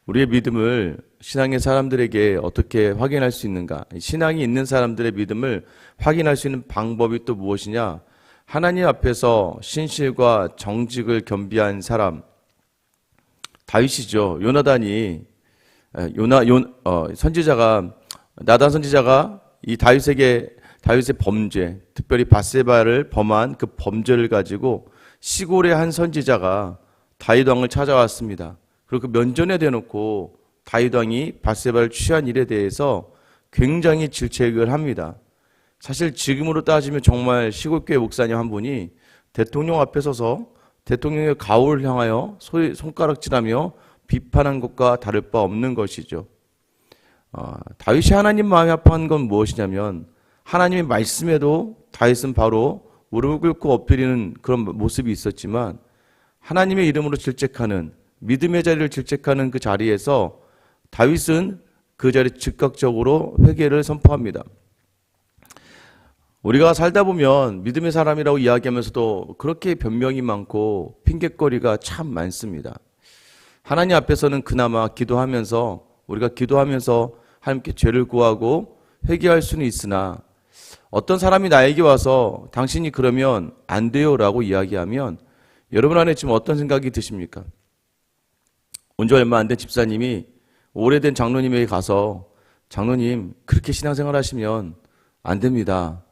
우리의 믿음을 신앙의 사람들에게 어떻게 확인할 수 있는가? 신앙이 있는 사람들의 믿음을 확인할 수 있는 방법이 또 무엇이냐? 하나님 앞에서 신실과 정직을 겸비한 사람, 다윗이죠. 선지자가 나단 선지자가 이 다윗의 범죄, 특별히 밧세바를 범한 그 범죄를 가지고 시골의 한 선지자가 다윗 왕을 찾아왔습니다. 그리고 그 면전에 대놓고 다윗 왕이 밧세바를 취한 일에 대해서 굉장히 질책을 합니다. 사실 지금으로 따지면 정말 시골교회 목사님 한 분이 대통령 앞에 서서 대통령의 가오를 향하여 손가락질하며 비판한 것과 다를 바 없는 것이죠. 다윗이 하나님 마음이 아파한 건 무엇이냐면 하나님의 말씀에도 다윗은 바로 무릎을 꿇고 엎드리는 그런 모습이 있었지만 하나님의 이름으로 질책하는 믿음의 자리를 질책하는 그 자리에서 다윗은 그 자리에 즉각적으로 회개를 선포합니다. 우리가 살다 보면 믿음의 사람이라고 이야기하면서도 그렇게 변명이 많고 핑곗거리가 참 많습니다. 하나님 앞에서는 그나마 기도하면서 우리가 기도하면서 하나님께 죄를 구하고 회개할 수는 있으나 어떤 사람이 나에게 와서 당신이 그러면 안 돼요 라고 이야기하면 여러분 안에 지금 어떤 생각이 드십니까? 온 지 얼마 안 된 집사님이 오래된 장로님에게 가서 장로님 그렇게 신앙생활 하시면 안 됩니다.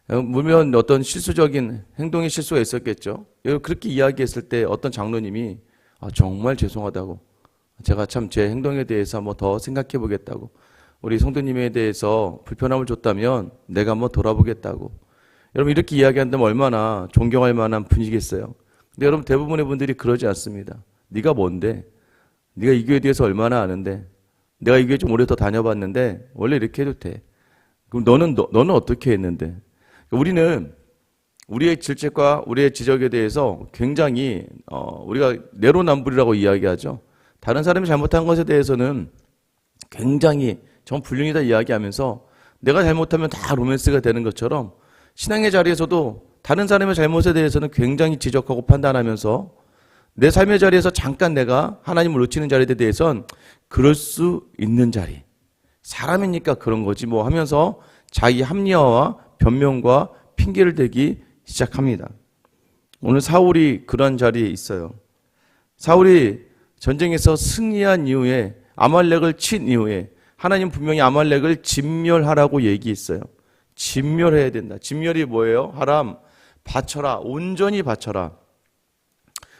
물론 어떤 실수적인 행동의 실수가 있었겠죠. 그렇게 이야기했을 때 어떤 장로님이 정말 죄송하다고 제가 참 제 행동에 대해서 한번 더 생각해 보겠다고 우리 성도님에 대해서 불편함을 줬다면 내가 한번 돌아보겠다고 여러분 이렇게 이야기한다면 얼마나 존경할 만한 분이겠어요. 근데 여러분 대부분의 분들이 그러지 않습니다. 네가 뭔데? 네가 이 교회에 대해서 얼마나 아는데? 내가 이 교회 좀 오래 더 다녀봤는데 원래 이렇게 해도 돼. 그럼 너는 어떻게 했는데? 우리는 우리의 질책과 우리의 지적에 대해서 굉장히 우리가 내로남불이라고 이야기하죠. 다른 사람이 잘못한 것에 대해서는 굉장히 정 불륜이다 이야기하면서 내가 잘못하면 다 로맨스가 되는 것처럼 신앙의 자리에서도 다른 사람의 잘못에 대해서는 굉장히 지적하고 판단하면서 내 삶의 자리에서 잠깐 내가 하나님을 놓치는 자리에 대해서는 그럴 수 있는 자리. 사람이니까 그런 거지 뭐 하면서 자기 합리화와 변명과 핑계를 대기 시작합니다. 오늘 사울이 그런 자리에 있어요. 사울이 전쟁에서 승리한 이후에 아말렉을 친 이후에 하나님 분명히 아말렉을 진멸하라고 얘기했어요. 진멸해야 된다. 진멸이 뭐예요? 하람, 바쳐라. 온전히 바쳐라.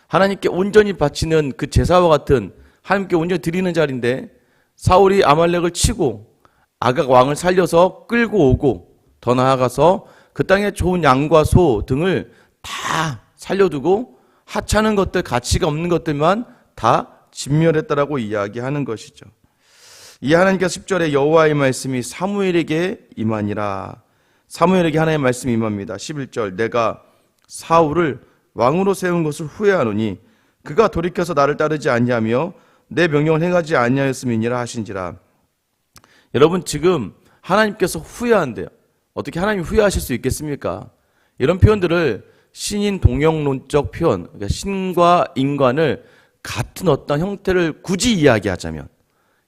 하나님께 온전히 바치는 그 제사와 같은 하나님께 온전히 드리는 자리인데 사울이 아말렉을 치고 아각 왕을 살려서 끌고 오고 더 나아가서 그 땅에 좋은 양과 소 등을 다 살려두고 하찮은 것들, 가치가 없는 것들만 다 진멸했다라고 이야기하는 것이죠. 이 하나님께서 10절에 여호와의 말씀이 사무엘에게 임하니라. 사무엘에게 하나님의 말씀이 임합니다. 11절 내가 사울을 왕으로 세운 것을 후회하노니 그가 돌이켜서 나를 따르지 아니하며 내 명령을 행하지 아니하였음이니라 하신지라. 여러분 지금 하나님께서 후회한대요. 어떻게 하나님이 후회하실 수 있겠습니까? 이런 표현들을 신인 동형론적 표현, 그러니까 신과 인간을 같은 어떤 형태를 굳이 이야기하자면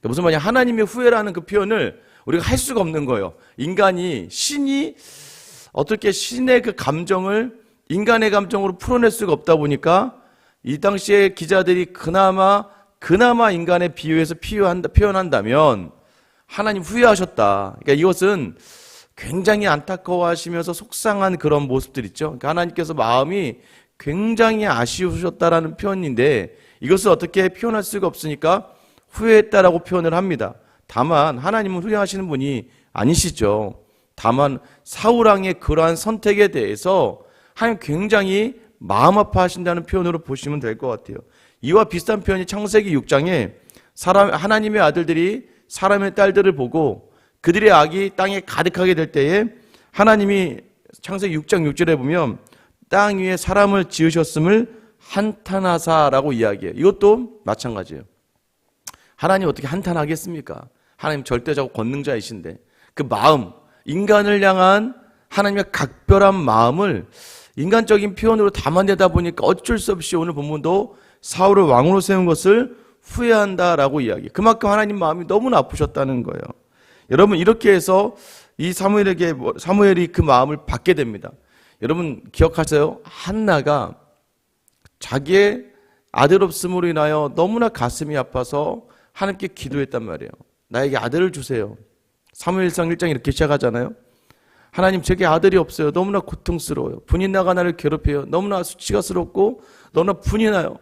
무슨 말이냐, 하나님의 후회라는 그 표현을 우리가 할 수가 없는 거예요. 신이 어떻게 신의 그 감정을 인간의 감정으로 풀어낼 수가 없다 보니까 이 당시에 기자들이 그나마 인간의 비유에서 표현한다면 하나님 후회하셨다. 그러니까 이것은 굉장히 안타까워하시면서 속상한 그런 모습들 있죠. 그러니까 하나님께서 마음이 굉장히 아쉬우셨다라는 표현인데 이것을 어떻게 표현할 수가 없으니까 후회했다라고 표현을 합니다. 다만 하나님은 후회하시는 분이 아니시죠. 다만 사울왕의 그러한 선택에 대해서 하나님 굉장히 마음 아파하신다는 표현으로 보시면 될 것 같아요. 이와 비슷한 표현이 창세기 6장에 하나님의 아들들이 사람의 딸들을 보고 그들의 악이 땅에 가득하게 될 때에 하나님이 창세기 6장 6절에 보면 땅 위에 사람을 지으셨음을 한탄하사라고 이야기해요. 이것도 마찬가지예요. 하나님 어떻게 한탄하겠습니까? 하나님 절대자고 권능자이신데 그 마음, 인간을 향한 하나님의 각별한 마음을 인간적인 표현으로 담아내다 보니까 어쩔 수 없이 오늘 본문도 사울을 왕으로 세운 것을 후회한다라고 이야기. 그만큼 하나님 마음이 너무나 아프셨다는 거예요. 여러분 이렇게 해서 이 사무엘이 그 마음을 받게 됩니다. 여러분 기억하세요? 한나가 자기의 아들 없음으로 인하여 너무나 가슴이 아파서 하나님께 기도했단 말이에요. 나에게 아들을 주세요. 사무엘상 1장 이렇게 시작하잖아요. 하나님 제게 아들이 없어요. 너무나 고통스러워요. 분이 나가 나를 괴롭혀요. 너무나 수치가스럽고 너무나 분이 나요.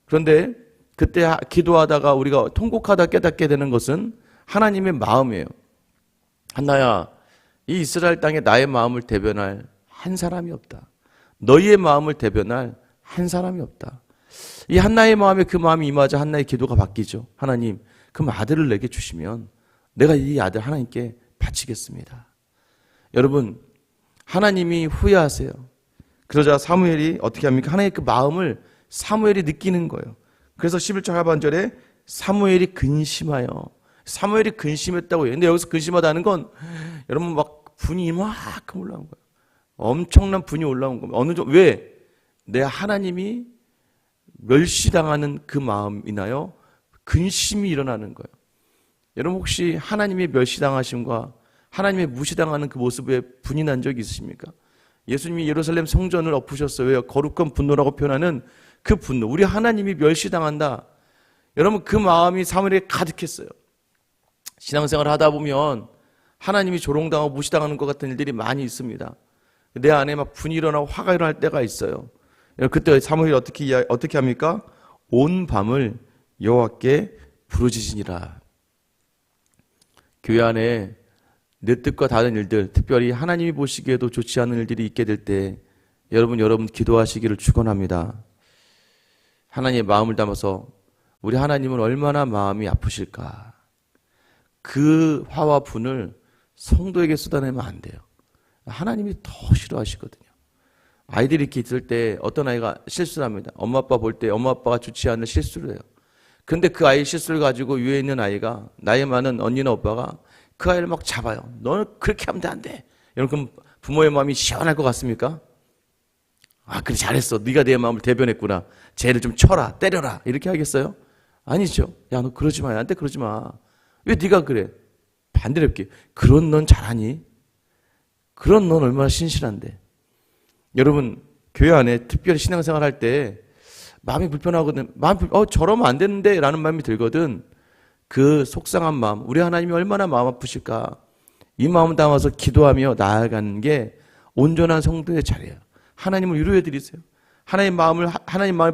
그런데 그때 기도하다가 우리가 통곡하다 깨닫게 되는 것은 하나님의 마음이에요. 한나야, 이 이스라엘 땅에 나의 마음을 대변할 한 사람이 없다. 너희의 마음을 대변할 한 사람이 없다. 이 한나의 마음에 그 마음이 임하자 한나의 기도가 바뀌죠. 하나님, 그럼 아들을 내게 주시면 내가 이 아들 하나님께 바치겠습니다. 여러분, 하나님이 후회하세요. 그러자 사무엘이 어떻게 합니까? 하나님의 그 마음을 사무엘이 느끼는 거예요. 그래서 11절 하반절에 사무엘이 근심하여, 사무엘이 근심했다고 해요. 근데 여기서 근심하다는 건 여러분 막 분이 이만큼 올라온 거예요. 엄청난 분이 올라온 겁니다. 어느 정도, 왜? 내 하나님이 멸시당하는 그 마음이나요? 근심이 일어나는 거예요. 여러분 혹시 하나님의 멸시당하심과 하나님의 무시당하는 그 모습에 분이 난 적이 있으십니까? 예수님이 예루살렘 성전을 엎으셨어요. 왜요? 거룩한 분노라고 표현하는 그 분노. 우리 하나님이 멸시당한다. 여러분 그 마음이 사무엘에 가득했어요. 신앙생활을 하다 보면 하나님이 조롱당하고 무시당하는 것 같은 일들이 많이 있습니다. 내 안에 막 분이 일어나고 화가 일어날 때가 있어요. 그때 사무엘이 어떻게 합니까? 온 밤을 여호와께 부르짖으니라. 교회 안에 내 뜻과 다른 일들, 특별히 하나님이 보시기에도 좋지 않은 일들이 있게 될 때 여러분 기도하시기를 축원합니다. 하나님의 마음을 담아서 우리 하나님은 얼마나 마음이 아프실까. 그 화와 분을 성도에게 쏟아내면 안 돼요. 하나님이 더 싫어하시거든요. 아이들이 이렇게 있을 때 어떤 아이가 실수를 합니다. 엄마 아빠 볼 때 엄마 아빠가 좋지 않은 실수를 해요. 근데 그 아이 실수를 가지고 위에 있는 아이가, 나이 많은 언니나 오빠가 그 아이를 막 잡아요. 너는 그렇게 하면 안 돼. 여러분 그럼 부모의 마음이 시원할 것 같습니까? 아 그래 잘했어. 네가 내 마음을 대변했구나. 쟤를 좀 쳐라, 때려라. 이렇게 하겠어요? 아니죠. 야 너 그러지 마. 나한테 그러지 마. 왜 네가 그래? 반대로 해볼게. 그런 넌 잘하니? 그런 넌 얼마나 신실한데. 여러분 교회 안에 특별히 신앙생활 할 때 마음이 불편하거든. 저러면 안 되는데 라는 마음이 들거든. 그 속상한 마음, 우리 하나님이 얼마나 마음 아프실까. 이 마음 담아서 기도하며 나아가는 게 온전한 성도의 자리예요. 하나님을 위로해 드리세요. 하나님 마음을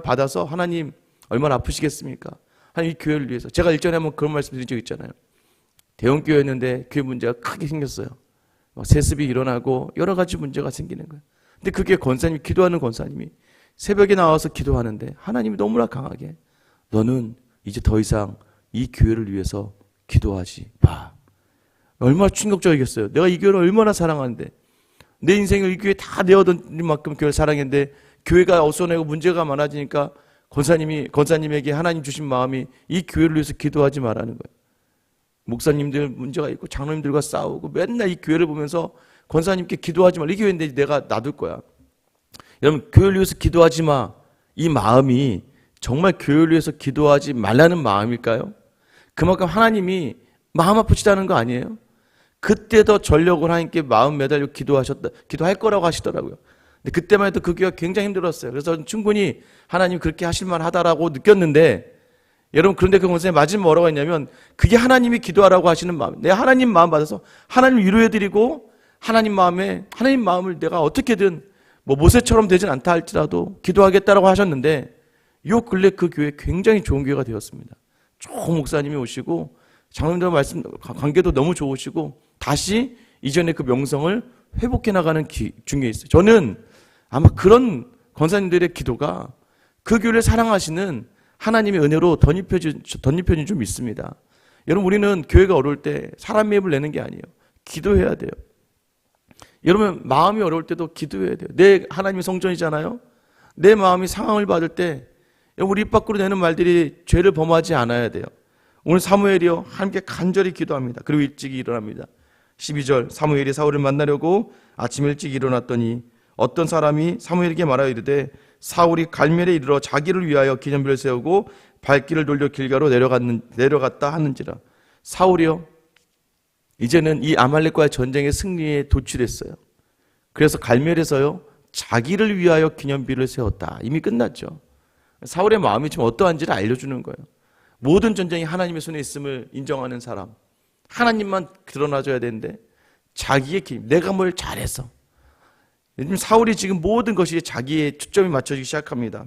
받아서 하나님 얼마나 아프시겠습니까? 하나님 이 교회를 위해서. 제가 일전에 한번 그런 말씀 드린 적 있잖아요. 대형교회였는데 교회 문제가 크게 생겼어요. 막 세습이 일어나고 여러 가지 문제가 생기는 거예요. 근데 그게 기도하는 권사님이 새벽에 나와서 기도하는데 하나님이 너무나 강하게 너는 이제 더 이상 이 교회를 위해서 기도하지 마. 얼마나 충격적이겠어요. 내가 이 교회를 얼마나 사랑하는데 내 인생을 이 교회에 다 내어둔 만큼 교회를 사랑했는데 교회가 어수선하고 문제가 많아지니까 권사님에게 하나님 주신 마음이 이 교회를 위해서 기도하지 말라는 거예요. 목사님들 문제가 있고 장로님들과 싸우고 맨날 이 교회를 보면서 권사님께 기도하지 마. 이 교회인데 내가 놔둘 거야. 여러분 교회를 위해서 기도하지 마. 이 마음이 정말 교회를 위해서 기도하지 말라는 마음일까요? 그만큼 하나님이 마음 아프시다는 거 아니에요? 그때 더 전력을 하나님께 마음 매달려 기도할 거라고 하시더라고요. 근데 그때만 해도 그 교회가 굉장히 힘들었어요. 그래서 충분히 하나님 그렇게 하실만 하다라고 느꼈는데 여러분 그런데 그 권사님 마지막에 뭐라고 했냐면 그게 하나님이 기도하라고 하시는 마음. 내가 하나님 마음 받아서 하나님 위로해드리고 하나님 마음을 내가 어떻게든 모세처럼 되진 않다 할지라도 기도하겠다라고 하셨는데 요 근래 그 교회 굉장히 좋은 교회가 되었습니다. 좋은 목사님이 오시고 장로님들과 관계도 너무 좋으시고 다시 이전의 그 명성을 회복해 나가는 중에 있어요. 저는 아마 그런 권사님들의 기도가 그 교회를 사랑하시는 하나님의 은혜로 덧입혀진 좀 있습니다. 여러분 우리는 교회가 어려울 때 사람 매입을 내는 게 아니에요. 기도해야 돼요. 여러분 마음이 어려울 때도 기도해야 돼요. 내 하나님의 성전이잖아요. 내 마음이 상황을 받을 때 우리 입 밖으로 내는 말들이 죄를 범하지 않아야 돼요. 오늘 사무엘이요 함께 간절히 기도합니다. 그리고 일찍 일어납니다. 12절 사무엘이 사울을 만나려고 아침 일찍 일어났더니 어떤 사람이 사무엘에게 말하여 이르되 사울이 갈멜에 이르러 자기를 위하여 기념비를 세우고 발길을 돌려 길가로 내려갔다 하는지라. 사울이요, 이제는 이 아말렉과의 전쟁의 승리에 도취했어요. 그래서 갈멜에서요, 자기를 위하여 기념비를 세웠다. 이미 끝났죠. 사울의 마음이 지금 어떠한지를 알려주는 거예요. 모든 전쟁이 하나님의 손에 있음을 인정하는 사람, 하나님만 드러나줘야 되는데 자기의 기념, 내가 뭘 잘해서. 요즘 사울이 지금 모든 것이 자기의 초점이 맞춰지기 시작합니다.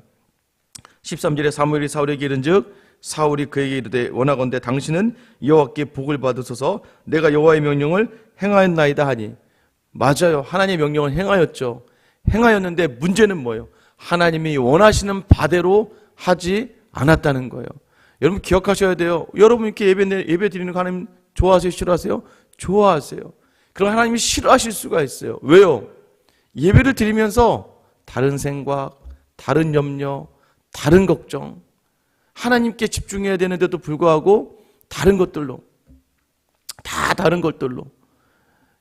13절에 사무엘이 사울에게 이른즉 사울이 그에게 이르되 원하건대 당신은 여호와께 복을 받으소서. 내가 여호와의 명령을 행하였나이다 하니. 맞아요. 하나님의 명령을 행하였죠. 행하였는데 문제는 뭐예요? 하나님이 원하시는 바대로 하지 않았다는 거예요. 여러분 기억하셔야 돼요. 여러분 이렇게 예배 드리는 거 하나님 좋아하세요? 싫어하세요? 좋아하세요. 그럼 하나님이 싫어하실 수가 있어요. 왜요? 예배를 드리면서 다른 생각, 다른 염려, 다른 걱정, 하나님께 집중해야 되는데도 불구하고 다른 것들로,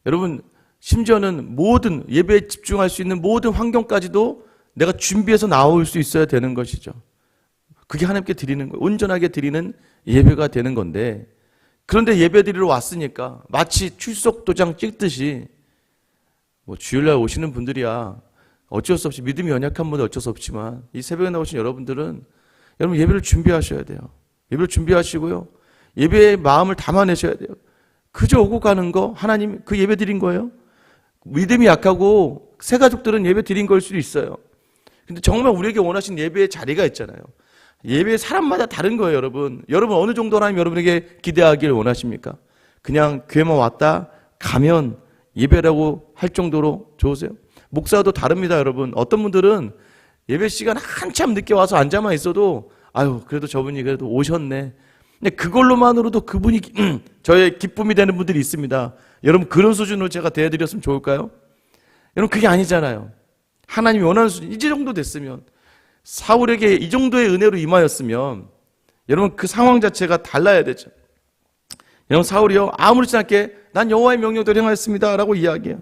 여러분 심지어는 모든 예배에 집중할 수 있는 모든 환경까지도 내가 준비해서 나올 수 있어야 되는 것이죠. 그게 하나님께 드리는 거예요. 온전하게 드리는 예배가 되는 건데, 그런데 예배 드리러 왔으니까 마치 출석 도장 찍듯이 주일날 오시는 분들이야 어쩔 수 없이 믿음이 연약한 분들 어쩔 수 없지만 이 새벽에 나오신 여러분들은 여러분 예배를 준비하셔야 돼요. 예배를 준비하시고요, 예배의 마음을 담아내셔야 돼요. 그저 오고 가는 거 하나님 그 예배 드린 거예요? 믿음이 약하고 새 가족들은 예배 드린 걸 수도 있어요. 근데 정말 우리에게 원하신 예배의 자리가 있잖아요. 예배 사람마다 다른 거예요. 여러분 어느 정도 하나님 여러분에게 기대하기를 원하십니까? 그냥 교회만 왔다 가면 예배라고 할 정도로 좋으세요? 목사도 다릅니다. 여러분 어떤 분들은 예배 시간 한참 늦게 와서 앉아만 있어도 아유 그래도 저분이 그래도 오셨네, 근데 그걸로만으로도 그분이 저의 기쁨이 되는 분들이 있습니다. 여러분 그런 수준으로 제가 대해드렸으면 좋을까요? 여러분 그게 아니잖아요. 하나님이 원하는 수준 이 정도 됐으면, 사울에게 이 정도의 은혜로 임하였으면 여러분 그 상황 자체가 달라야 되죠. 여러분 사울이요 아무렇지 않게 난 여호와의 명령대로 행하였습니다 라고 이야기해요.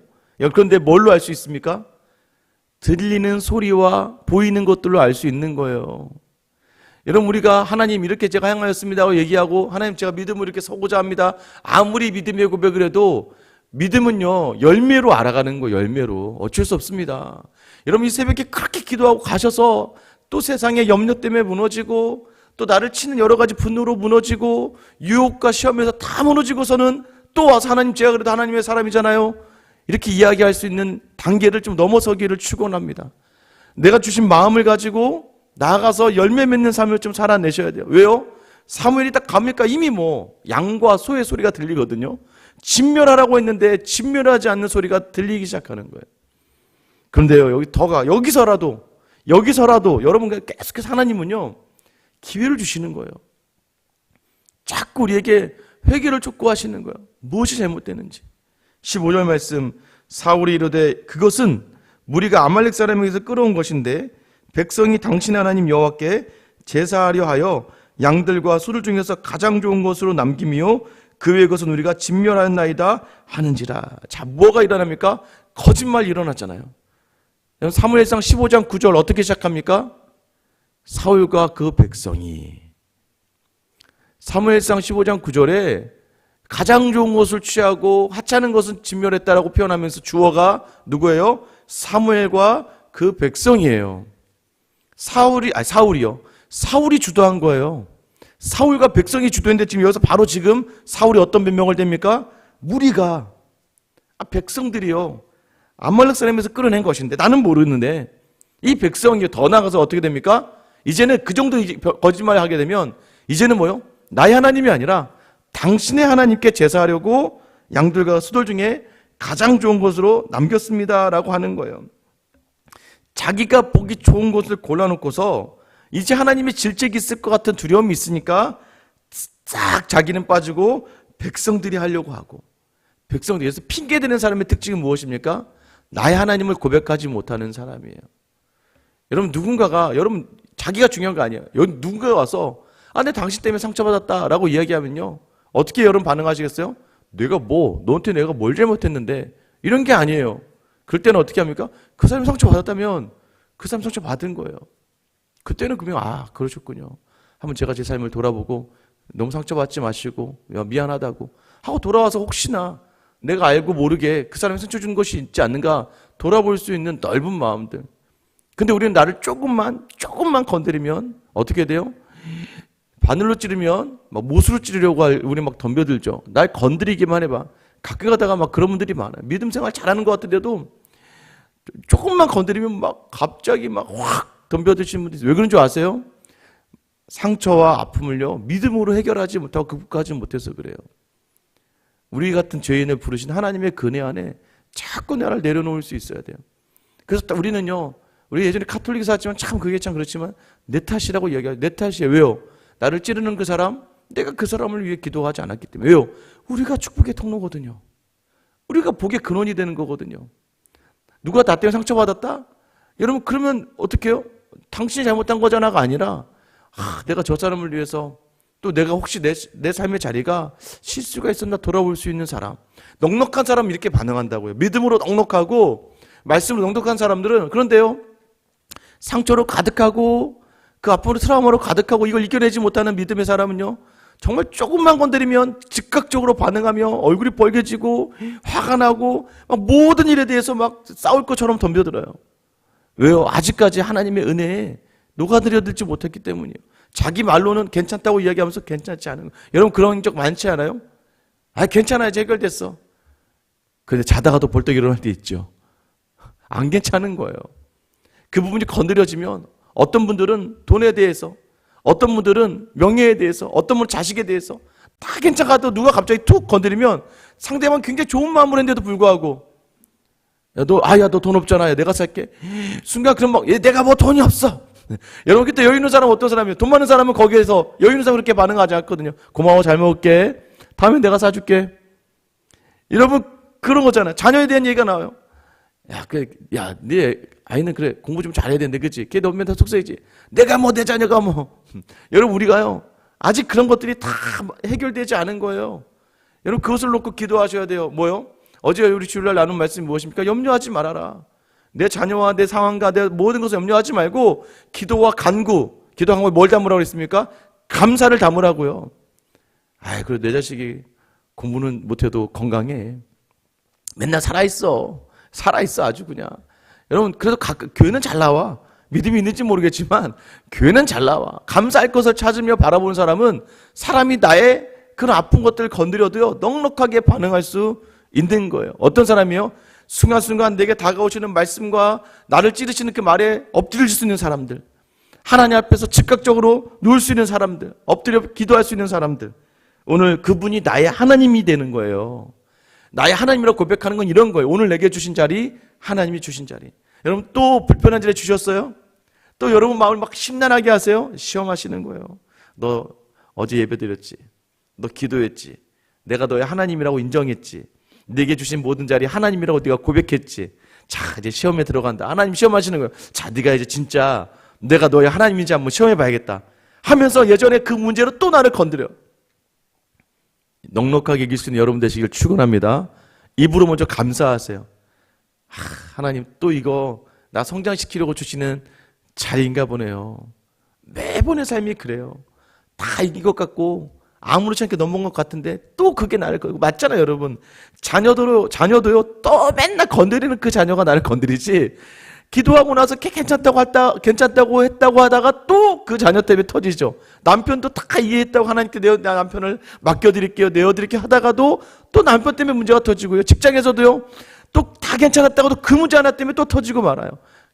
그런데 뭘로 알 수 있습니까? 들리는 소리와 보이는 것들로 알 수 있는 거예요. 여러분 우리가 하나님 이렇게 제가 행하였습니다 하고 얘기하고 하나님 제가 믿음으로 이렇게 서고자 합니다, 아무리 믿음의 고백을 해도 믿음은요 열매로 알아가는 거예요. 열매로. 어쩔 수 없습니다. 여러분 이 새벽에 그렇게 기도하고 가셔서 또 세상의 염려 때문에 무너지고 또 나를 치는 여러 가지 분노로 무너지고 유혹과 시험에서 다 무너지고서는 또 와서 하나님 제가 그래도 하나님의 사람이잖아요 이렇게 이야기할 수 있는 단계를 좀 넘어서기를 축원합니다. 내가 주신 마음을 가지고 나아가서 열매 맺는 삶을 좀 살아내셔야 돼요. 왜요? 사무엘이 딱 가니까 이미 양과 소의 소리가 들리거든요. 진멸하라고 했는데 진멸하지 않는 소리가 들리기 시작하는 거예요. 그런데요 여기서라도 여러분 계속해서 하나님은요 기회를 주시는 거예요. 자꾸 우리에게 회개를 촉구하시는 거예요. 무엇이 잘못되는지. 15절 말씀, 사울이 이르되 그것은 무리가 아말렉 사람에게서 끌어온 것인데 백성이 당신의 하나님 여호와께 제사하려 하여 양들과 소들 중에서 가장 좋은 것으로 남김이요 그 외의 것은 우리가 진멸하였나이다 하는지라. 자, 뭐가 일어납니까? 거짓말이 일어났잖아요. 사무엘상 15장 9절 어떻게 시작합니까? 사울과 그 백성이. 사무엘상 15장 9절에 가장 좋은 것을 취하고 하찮은 것은 진멸했다라고 표현하면서 주어가 누구예요? 사무엘과 그 백성이에요. 사울이요. 사울이 주도한 거예요. 사울과 백성이 주도했는데 지금 여기서 바로 지금 사울이 어떤 변명을 됩니까? 무리가 백성들이요 아말렉 사람에서 끌어낸 것인데 나는 모르는데 이 백성이 더 나가서 어떻게 됩니까? 이제는 그 정도 거짓말을 하게 되면 이제는 뭐요? 나의 하나님이 아니라 당신의 하나님께 제사하려고 양들과 수돌 중에 가장 좋은 것으로 남겼습니다라고 하는 거예요. 자기가 보기 좋은 것을 골라놓고서 이제 하나님의 질책이 있을 것 같은 두려움이 있으니까 싹 자기는 빠지고 백성들이 하려고 하고, 백성들이. 그래서 핑계대는 사람의 특징은 무엇입니까? 나의 하나님을 고백하지 못하는 사람이에요. 여러분 자기가 중요한 거 아니에요. 누군가가 와서 내 당신 때문에 상처받았다라고 이야기하면요 어떻게 여러분 반응하시겠어요? 너한테 내가 뭘 잘못했는데, 이런 게 아니에요. 그럴 때는 어떻게 합니까? 그 사람이 상처받았다면 그 사람 상처받은 거예요. 그때는 그러면 그러셨군요. 한번 제가 제 삶을 돌아보고 너무 상처받지 마시고 미안하다고 하고 돌아와서 혹시나 내가 알고 모르게 그 사람이 상처 준 것이 있지 않는가 돌아볼 수 있는 넓은 마음들. 근데 우리는 나를 조금만 건드리면 어떻게 돼요? 바늘로 찌르면 막 못으로 찌르려고 우리 막 덤벼들죠. 날 건드리기만 해봐. 가끔 가다가 막 그런 분들이 많아요. 믿음 생활 잘하는 것 같은데도 조금만 건드리면 막 갑자기 막 확 덤벼드시는 분들이 왜 그런 줄 아세요? 상처와 아픔을요 믿음으로 해결하지 못하고 극복하지 못해서 그래요. 우리 같은 죄인을 부르신 하나님의 은혜 안에 자꾸 나를 내려놓을 수 있어야 돼요. 그래서 우리는요, 우리 예전에 카톨릭에서 왔지만 참 그게 참 그렇지만 내 탓이라고 이야기해요. 내 탓이에요. 왜요? 나를 찌르는 그 사람, 내가 그 사람을 위해 기도하지 않았기 때문에. 왜요? 우리가 축복의 통로거든요. 우리가 복의 근원이 되는 거거든요. 누가 나 때문에 상처받았다? 여러분 그러면 어떻게 해요? 당신이 잘못한 거잖아가 아니라 내가 저 사람을 위해서 또 내가 혹시 내 삶의 자리가 실수가 있었나 돌아볼 수 있는 사람. 넉넉한 사람은 이렇게 반응한다고요. 믿음으로 넉넉하고 말씀으로 넉넉한 사람들은 그런데요. 상처로 가득하고 그 아픔으로 트라우마로 가득하고 이걸 이겨내지 못하는 믿음의 사람은요. 정말 조금만 건드리면 즉각적으로 반응하며 얼굴이 벌개지고 화가 나고 막 모든 일에 대해서 막 싸울 것처럼 덤벼들어요. 왜요? 아직까지 하나님의 은혜에 녹아들여들지 못했기 때문이에요. 자기 말로는 괜찮다고 이야기하면서 괜찮지 않은 거예요. 여러분 그런 적 많지 않아요? 괜찮아요. 이제 해결됐어. 근데 자다가도 벌떡 일어날 때 있죠. 안 괜찮은 거예요. 그 부분이 건드려지면 어떤 분들은 돈에 대해서, 어떤 분들은 명예에 대해서, 어떤 분은 자식에 대해서 다 괜찮아도 누가 갑자기 툭 건드리면 상대방 굉장히 좋은 마음으로 했는데도 불구하고 너 돈 없잖아. 내가 살게. 순간 그럼 막 내가 뭐 돈이 없어. 여러분 그때 여유 있는 사람은 어떤 사람이에요? 돈 많은 사람은 거기에서 여유 있는 사람 그렇게 반응하지 않거든요. 고마워 잘 먹을게. 다음에 내가 사줄게. 여러분 그런 거잖아요. 자녀에 대한 얘기가 나와요. 네 아이는 그래 공부 좀 잘해야 되는데 그치? 걔 너면 다 속상이지. 내가 뭐 내 자녀가 뭐. 여러분 우리가요 아직 그런 것들이 다 해결되지 않은 거예요. 여러분 그것을 놓고 기도하셔야 돼요. 뭐요? 어제 우리 주일날 나눈 말씀이 무엇입니까? 염려하지 말아라. 내 자녀와 내 상황과 내 모든 것을 염려하지 말고 기도와 간구, 기도 간구에 뭘 담으라고 그랬습니까? 감사를 담으라고요. 그래도 내 자식이 공부는 못해도 건강해. 맨날 살아있어 아주 그냥. 여러분 그래도 교회는 잘 나와. 믿음이 있는지 모르겠지만 교회는 잘 나와. 감사할 것을 찾으며 바라보는 사람은 사람이 나의 그런 아픈 것들을 건드려도요 넉넉하게 반응할 수 있는 거예요. 어떤 사람이요? 순간순간 내게 다가오시는 말씀과 나를 찌르시는 그 말에 엎드릴 수 있는 사람들, 하나님 앞에서 즉각적으로 누울 수 있는 사람들, 엎드려 기도할 수 있는 사람들, 오늘 그분이 나의 하나님이 되는 거예요. 나의 하나님이라고 고백하는 건 이런 거예요. 오늘 내게 주신 자리, 하나님이 주신 자리. 여러분 또 불편한 자리 주셨어요? 또 여러분 마음을 막 심란하게 하세요? 시험하시는 거예요. 너 어제 예배 드렸지? 너 기도했지? 내가 너의 하나님이라고 인정했지? 내게 주신 모든 자리 하나님이라고 네가 고백했지? 자 이제 시험에 들어간다. 하나님 시험하시는 거예요. 자 네가 이제 진짜 내가 너의 하나님인지 한번 시험해 봐야겠다 하면서 예전에 그 문제로 또 나를 건드려. 넉넉하게 이길 수 있는 여러분 되시길 축원합니다. 입으로 먼저 감사하세요. 하나님 또 이거 나 성장시키려고 주시는 자리인가 보네요. 매번의 삶이 그래요. 다 이긴 것 같고 아무렇지 않게 넘어온 것 같은데 또 그게 나를 걸고 맞잖아요 여러분. 자녀도요 또 맨날 건드리는 그 자녀가 나를 건드리지. 기도하고 나서 괜찮다고 했다고 하다가 또 그 자녀 때문에 터지죠. 남편도 다 이해했다고 하나님께 내 남편을 맡겨드릴게요 내어드릴게요 하다가도 또 남편 때문에 문제가 터지고요. 직장에서도요 또 다 괜찮았다고도 그 문제 하나 때문에 또 터지고 말아요.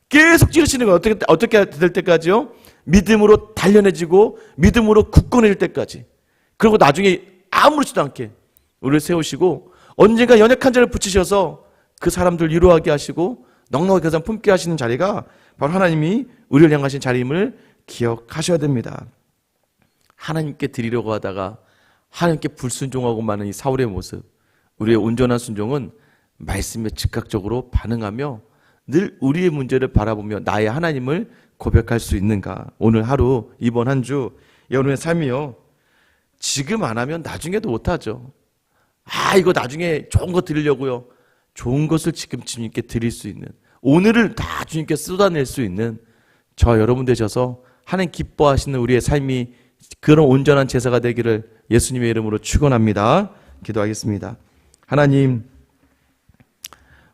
계속 찌르시는 거예요. 어떻게 될 때까지요? 믿음으로 단련해지고 믿음으로 굳건해질 때까지. 그리고 나중에 아무렇지도 않게 우리를 세우시고 언젠가 연약한 자를 붙이셔서 그 사람들 위로하게 하시고 넉넉하게 그 사람 품게 하시는 자리가 바로 하나님이 우리를 향하신 자리임을 기억하셔야 됩니다. 하나님께 드리려고 하다가 하나님께 불순종하고 마는 이 사울의 모습, 우리의 온전한 순종은 말씀에 즉각적으로 반응하며 늘 우리의 문제를 바라보며 나의 하나님을 고백할 수 있는가. 오늘 하루 이번 한 주 여러분의 삶이요 지금 안 하면 나중에도 못하죠. 이거 나중에 좋은 거 드리려고요. 좋은 것을 지금 주님께 드릴 수 있는, 오늘을 다 주님께 쏟아낼 수 있는 저 여러분 되셔서 하나님 기뻐하시는 우리의 삶이 그런 온전한 제사가 되기를 예수님의 이름으로 축원합니다. 기도하겠습니다. 하나님,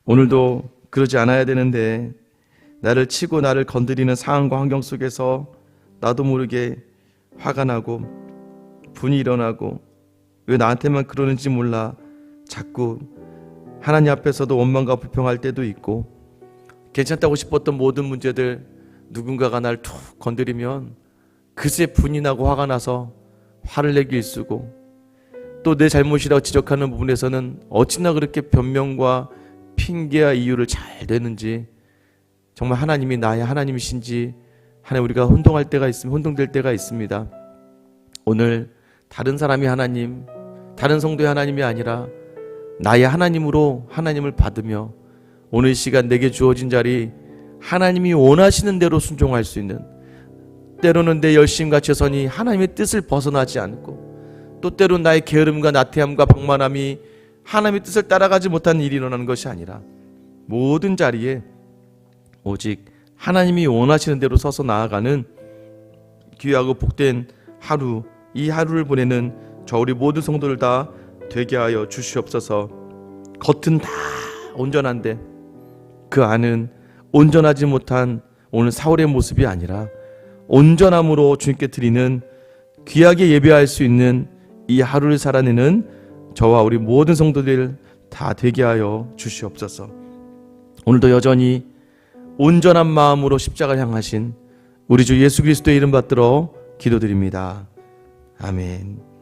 오늘도 그러지 않아야 되는데 나를 치고 나를 건드리는 상황과 환경 속에서 나도 모르게 화가 나고 분이 일어나고 왜 나한테만 그러는지 몰라 자꾸 하나님 앞에서도 원망과 불평할 때도 있고, 괜찮다고 싶었던 모든 문제들 누군가가 날 툭 건드리면 그새 분이 나고 화가 나서 화를 내기 일쑤고, 또 내 잘못이라고 지적하는 부분에서는 어찌나 그렇게 변명과 핑계와 이유를 잘 대는지, 정말 하나님이 나의 하나님이신지 하나님 우리가 혼동될 때가 있습니다. 오늘 다른 사람이 하나님, 다른 성도의 하나님이 아니라 나의 하나님으로 하나님을 받으며 오늘 이 시간 내게 주어진 자리 하나님이 원하시는 대로 순종할 수 있는, 때로는 내 열심과 최선이 하나님의 뜻을 벗어나지 않고, 또 때로는 나의 게으름과 나태함과 방만함이 하나님의 뜻을 따라가지 못하는 일이 일어나는 것이 아니라 모든 자리에 오직 하나님이 원하시는 대로 서서 나아가는 귀하고 복된 하루, 이 하루를 보내는 저 우리 모든 성도들 다 되게 하여 주시옵소서. 겉은 다 온전한데 그 안은 온전하지 못한 오늘 사울의 모습이 아니라 온전함으로 주님께 드리는 귀하게 예배할 수 있는 이 하루를 살아내는 저와 우리 모든 성도들 다 되게 하여 주시옵소서. 오늘도 여전히 온전한 마음으로 십자가를 향하신 우리 주 예수 그리스도의 이름 받들어 기도드립니다. 아멘.